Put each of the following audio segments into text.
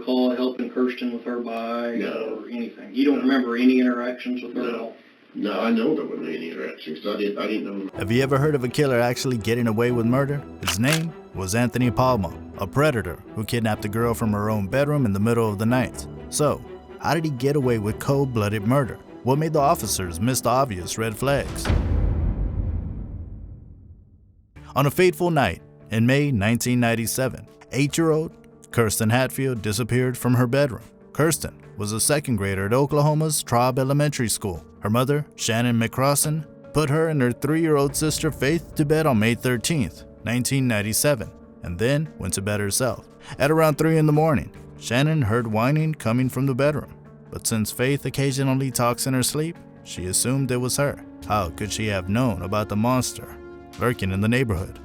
recall helping Kirsten with her bike No. or anything? You don't remember any interactions with her at all? No, I know there wasn't any interactions. I didn't know. Have you ever heard of a killer actually getting away with murder? His name was Anthony Palma, a predator who kidnapped a girl from her own bedroom in the middle of the night. So, how did he get away with cold-blooded murder? What made the officers miss the obvious red flags? On a fateful night in May 1997, 8-year-old Kirsten Hatfield disappeared from her bedroom. Kirsten was a second grader at Oklahoma's Traub Elementary School. Her mother, Shannon McCrossan, put her and her 3-year-old sister Faith to bed on May 13th, 1997, and then went to bed herself. At around 3 in the morning, Shannon heard whining coming from the bedroom, but since Faith occasionally talks in her sleep, she assumed it was her. How could she have known about the monster lurking in the neighborhood?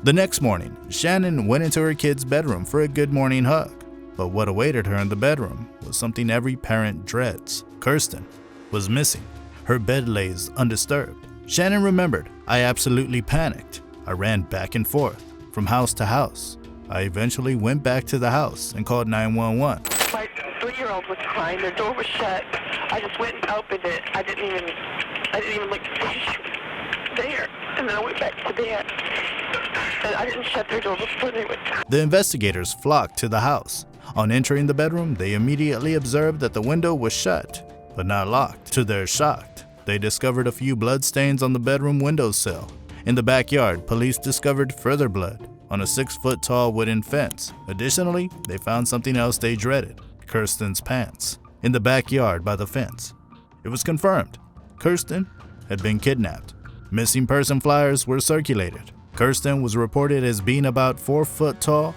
The next morning, Shannon went into her kid's bedroom for a good morning hug, but what awaited her in the bedroom was something every parent dreads. Kirsten was missing. Her bed lays undisturbed. Shannon remembered, "I absolutely panicked. I ran back and forth from house to house. I eventually went back to the house and called 911. My 3-year-old was crying. The door was shut. I just went and opened it. I didn't even look to see she was there. And then I went back to bed. And I didn't shut their door before they went down." The investigators flocked to the house. On entering the bedroom, they immediately observed that the window was shut, but not locked. To their shock, they discovered a few blood stains on the bedroom windowsill. In the backyard, police discovered further blood on a 6-foot-tall wooden fence. Additionally, they found something else they dreaded: Kirsten's pants. In the backyard by the fence, it was confirmed Kirsten had been kidnapped. Missing person flyers were circulated. Kirsten was reported as being about 4 foot tall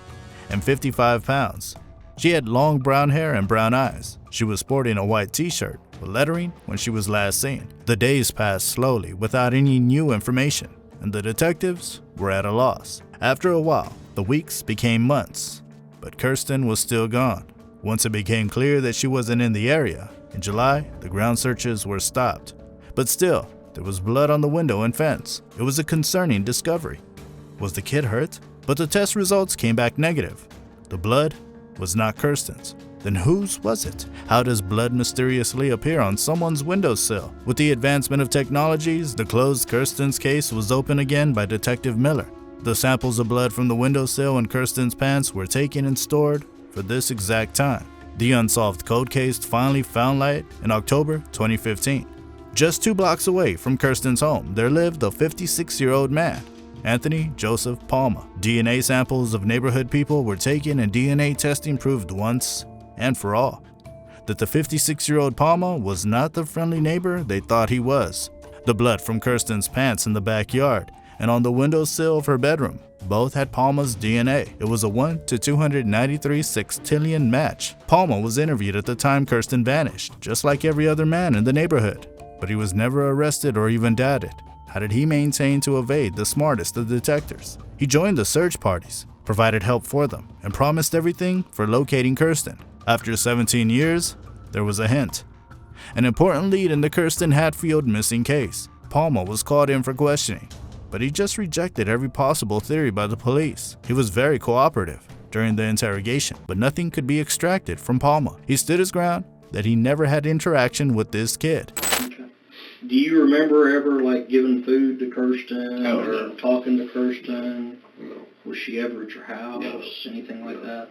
and 55 pounds. She had long brown hair and brown eyes. She was sporting a white t-shirt with lettering when she was last seen. The days passed slowly without any new information, and the detectives were at a loss. After a while, the weeks became months, but Kirsten was still gone. Once it became clear that she wasn't in the area, in July, the ground searches were stopped. But still, there was blood on the window and fence. It was a concerning discovery. Was the kid hurt? But the test results came back negative. The blood was not Kirsten's. Then whose was it? How does blood mysteriously appear on someone's windowsill? With the advancement of technologies, the closed Kirsten's case was opened again by Detective Miller. The samples of blood from the windowsill and Kirsten's pants were taken and stored for this exact time. The unsolved cold case finally found light in October 2015. Just 2 blocks away from Kirsten's home, there lived a 56-year-old man, Anthony Joseph Palma. DNA samples of neighborhood people were taken and DNA testing proved once and for all that the 56-year-old Palma was not the friendly neighbor they thought he was. The blood from Kirsten's pants in the backyard and on the windowsill of her bedroom both had Palma's DNA. It was a 1 to 293 sextillion match. Palma was interviewed at the time Kirsten vanished, just like every other man in the neighborhood, but he was never arrested or even indicted. How did he maintain to evade the smartest of detectives? He joined the search parties, provided help for them, and promised everything for locating Kirsten. After 17 years, there was a hint. An important lead in the Kirsten Hatfield missing case. Palma was called in for questioning, but he just rejected every possible theory by the police. He was very cooperative during the interrogation, but nothing could be extracted from Palma. He stood his ground that he never had interaction with this kid. Do you remember ever, like, giving food to Kirsten Oh, or no. talking to Kirsten? No. Was she ever at your house? No. Anything like that?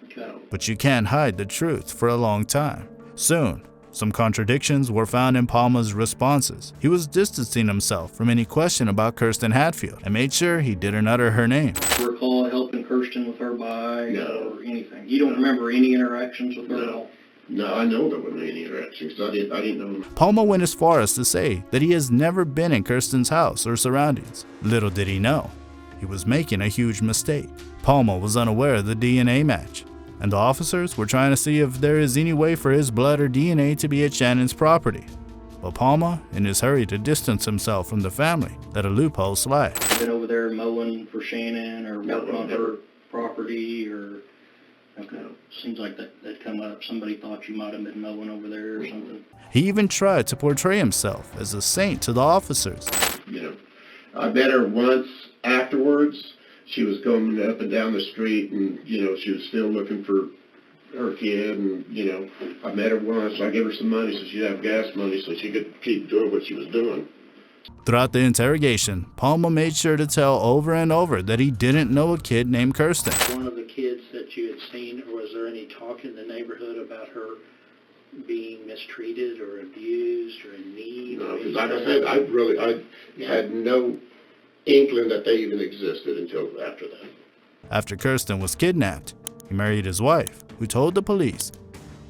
Okay. But you can't hide the truth for a long time. Soon, some contradictions were found in Palma's responses. He was distancing himself from any question about Kirsten Hatfield and made sure he didn't utter her name. Do you recall helping Kirsten with her bike No. or anything? You don't remember any interactions with her at all? No, I know there wasn't any interactions. I didn't know. Palma went as far as to say that he has never been in Kirsten's house or surroundings. Little did he know, he was making a huge mistake. Palma was unaware of the DNA match, and the officers were trying to see if there is any way for his blood or DNA to be at Shannon's property. But Palma, in his hurry to distance himself from the family, let a loophole slide. Been over there mowing for Shannon or No, working on never. her property or... Okay. Seems like that come up. Somebody thought you might have been mowing over there or something. He even tried to portray himself as a saint to the officers. You know, I met her once afterwards. She was going up and down the street, and you know, she was still looking for her kid, and, you know, I met her once. I gave her some money so she'd have gas money so she could keep doing what she was doing. Throughout the interrogation, Palma made sure to tell over and over that he didn't know a kid named Kirsten. One of the kids that you had seen, or was there any talk in the neighborhood about her being mistreated or abused or in need? No, because like I said, I had no inkling that they even existed until after that. After Kirsten was kidnapped, he married his wife, who told the police.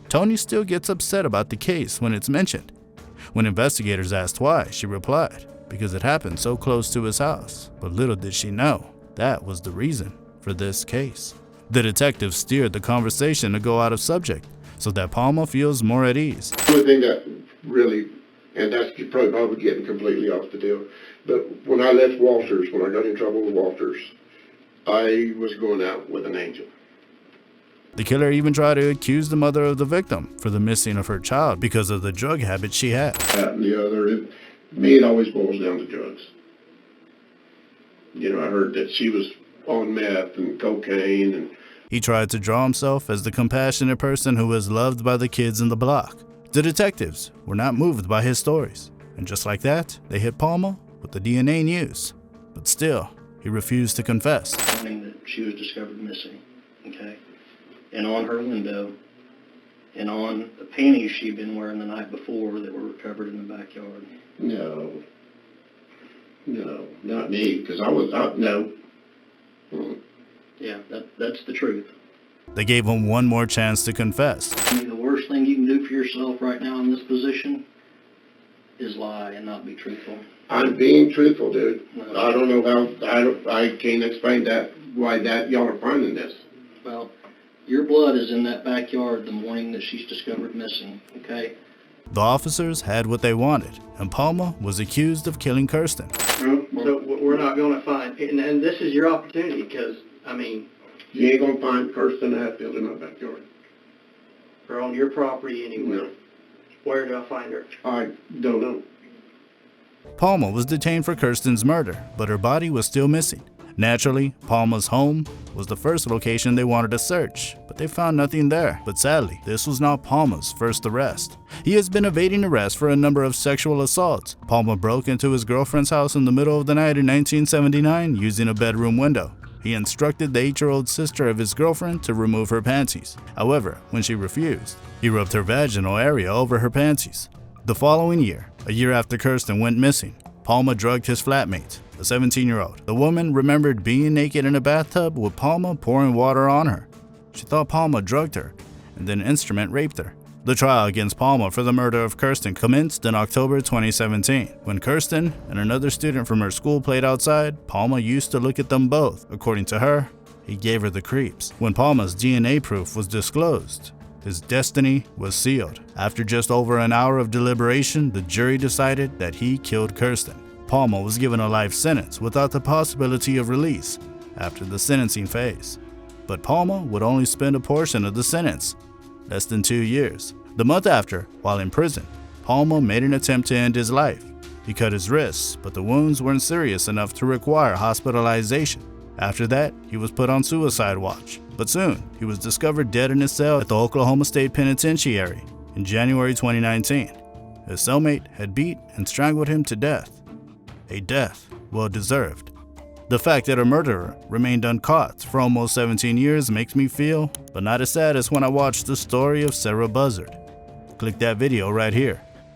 Tony still gets upset about the case when it's mentioned. When investigators asked why, she replied, because it happened so close to his house. But little did she know, that was the reason for this case. The detectives steered the conversation to go out of subject, so that Palma feels more at ease. The only thing that really, and that's probably getting completely off the deal, but when I left Walters, when I got in trouble with Walters, I was going out with an angel. The killer even tried to accuse the mother of the victim for the missing of her child because of the drug habit she had. That and the other, it always boils down to drugs. You know, I heard that she was on meth and cocaine. And he tried to draw himself as the compassionate person who was loved by the kids in the block. The detectives were not moved by his stories, and just like that, they hit Palma with the DNA news. But still, he refused to confess. Morning that she was discovered missing, okay? And on her window, and on the panties she'd been wearing the night before that were recovered in the backyard. No, not me, because no. Yeah, that's the truth. They gave him one more chance to confess. I mean, the worst thing you can do for yourself right now in this position is lie and not be truthful. I'm being truthful, dude. No. I don't know how, I can't explain why y'all are finding this. Well, your blood is in that backyard the morning that she's discovered missing, okay? The officers had what they wanted, and Palma was accused of killing Kirsten. So we're not going to find, and this is your opportunity, because, I mean, You ain't going to find Kirsten Hatfield in my backyard. we're on your property anyway. No, Where do I find her? I don't know. Palma was detained for Kirsten's murder, but her body was still missing. Naturally, Palma's home was the first location they wanted to search, but they found nothing there. But sadly, this was not Palma's first arrest. He has been evading arrest for a number of sexual assaults. Palma broke into his girlfriend's house in the middle of the night in 1979 using a bedroom window. He instructed the 8-year-old sister of his girlfriend to remove her panties. However, when she refused, he rubbed her vaginal area over her panties. The following year, a year after Kirsten went missing, Palma drugged his flatmate, a 17-year-old. The woman remembered being naked in a bathtub with Palma pouring water on her. She thought Palma drugged her and then instrument raped her. The trial against Palma for the murder of Kirsten commenced in October 2017. When Kirsten and another student from her school played outside, Palma used to look at them both. According to her, he gave her the creeps. When Palma's DNA proof was disclosed, his destiny was sealed. After just over an hour of deliberation, the jury decided that he killed Kirsten. Palma was given a life sentence without the possibility of release after the sentencing phase. But Palma would only spend a portion of the sentence, less than 2 years. The month after, while in prison, Palma made an attempt to end his life. He cut his wrists, but the wounds weren't serious enough to require hospitalization. After that, he was put on suicide watch. But soon, he was discovered dead in his cell at the Oklahoma State Penitentiary in January 2019. His cellmate had beat and strangled him to death. A death well deserved. The fact that a murderer remained uncaught for almost 17 years makes me feel, but not as sad as when I watched the story of Sarah Buzzard. Click that video right here.